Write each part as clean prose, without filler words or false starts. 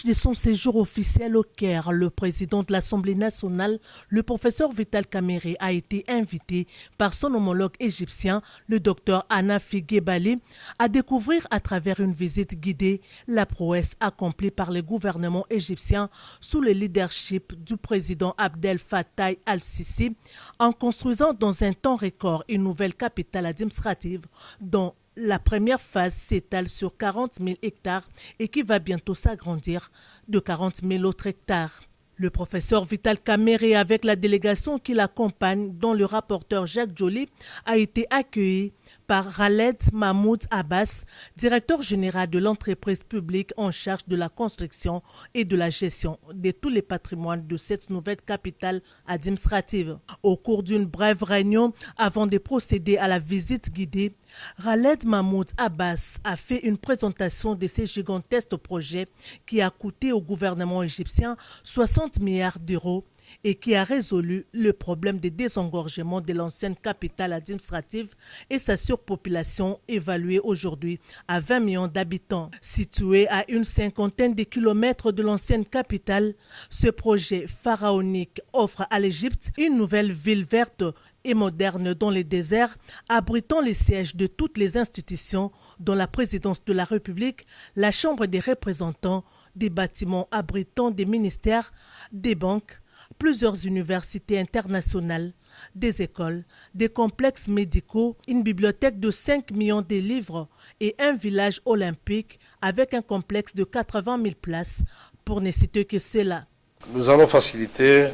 l'approche de son séjour officiel au Caire, le président de l'Assemblée nationale, le professeur Vital Kamerhe, a été invité par son homologue égyptien, le docteur Hanafi Gebali, à découvrir à travers une visite guidée la prouesse accomplie par le gouvernement égyptien sous le leadership du président Abdel Fattah al-Sisi en construisant dans un temps record une nouvelle capitale administrative dont la première phase s'étale sur 40 000 hectares et qui va bientôt s'agrandir de 40 000 autres hectares. Le professeur Vital Kamerhe, avec la délégation qui l'accompagne, dont le rapporteur Jacques Joly, a été accueilli par Khaled Mahmoud Abbas, directeur général de l'entreprise publique en charge de la construction et de la gestion de tous les patrimoines de cette nouvelle capitale administrative. Au cours d'une brève réunion, avant de procéder à la visite guidée, Khaled Mahmoud Abbas a fait une présentation de ce gigantesque projet qui a coûté au gouvernement égyptien 60 milliards d'euros et qui a résolu le problème de désengorgement de l'ancienne capitale administrative et sa surpopulation évaluée aujourd'hui à 20 millions d'habitants. Situé à une cinquantaine de kilomètres de l'ancienne capitale, ce projet pharaonique offre à l'Égypte une nouvelle ville verte et moderne dans les déserts, abritant les sièges de toutes les institutions, dont la présidence de la République, la Chambre des représentants, des bâtiments abritant des ministères, des banques, plusieurs universités internationales, des écoles, des complexes médicaux, une bibliothèque de 5 millions de livres et un village olympique avec un complexe de 80 000 places, pour ne citer que cela. Nous allons faciliter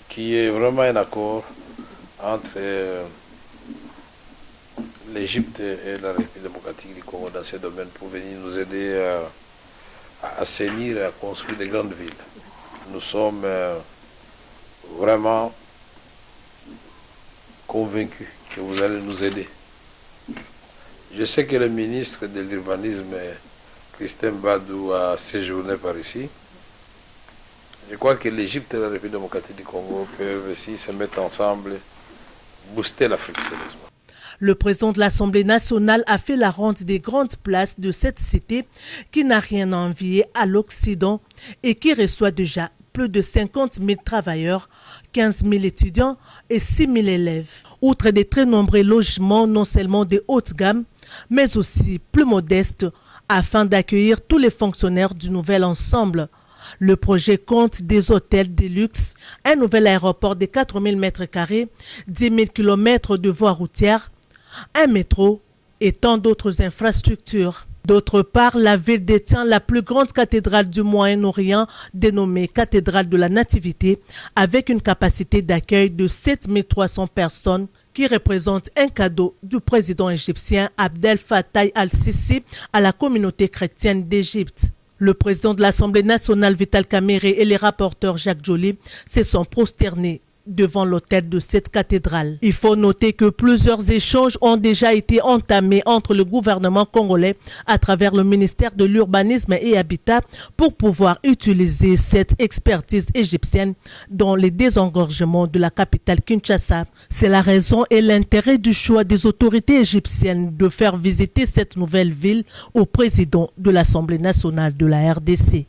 qu'il y ait vraiment un accord entre l'Égypte et la République démocratique du Congo dans ce domaine pour venir nous aider à assainir et à construire des grandes villes. Nous sommes vraiment convaincu que vous allez nous aider. Je sais que le ministre de l'Urbanisme, Christin Badou, a séjourné par ici. Je crois que l'Égypte et la République démocratique du Congo peuvent aussi se mettre ensemble, booster l'Afrique sérieusement. Le président de l'Assemblée nationale a fait la ronde des grandes places de cette cité qui n'a rien à envier à l'Occident et qui reçoit déjà plus de 50 000 travailleurs, 15 000 étudiants et 6 000 élèves. Outre des très nombreux logements, non seulement de haute gamme, mais aussi plus modestes, afin d'accueillir tous les fonctionnaires du nouvel ensemble. Le projet compte des hôtels de luxe, un nouvel aéroport de 4 000 m², 10 000 km de voies routières, un métro et tant d'autres infrastructures. D'autre part, la ville détient la plus grande cathédrale du Moyen-Orient, dénommée Cathédrale de la Nativité, avec une capacité d'accueil de 7 300 personnes, qui représente un cadeau du président égyptien Abdel Fattah al-Sisi à la communauté chrétienne d'Égypte. Le président de l'Assemblée nationale Vital Kamerhe et les rapporteurs Jacques Joly se sont prosternés devant l'autel de cette cathédrale. Il faut noter que plusieurs échanges ont déjà été entamés entre le gouvernement congolais à travers le ministère de l'Urbanisme et Habitat pour pouvoir utiliser cette expertise égyptienne dans les désengorgements de la capitale Kinshasa. C'est la raison et l'intérêt du choix des autorités égyptiennes de faire visiter cette nouvelle ville au président de l'Assemblée nationale de la RDC.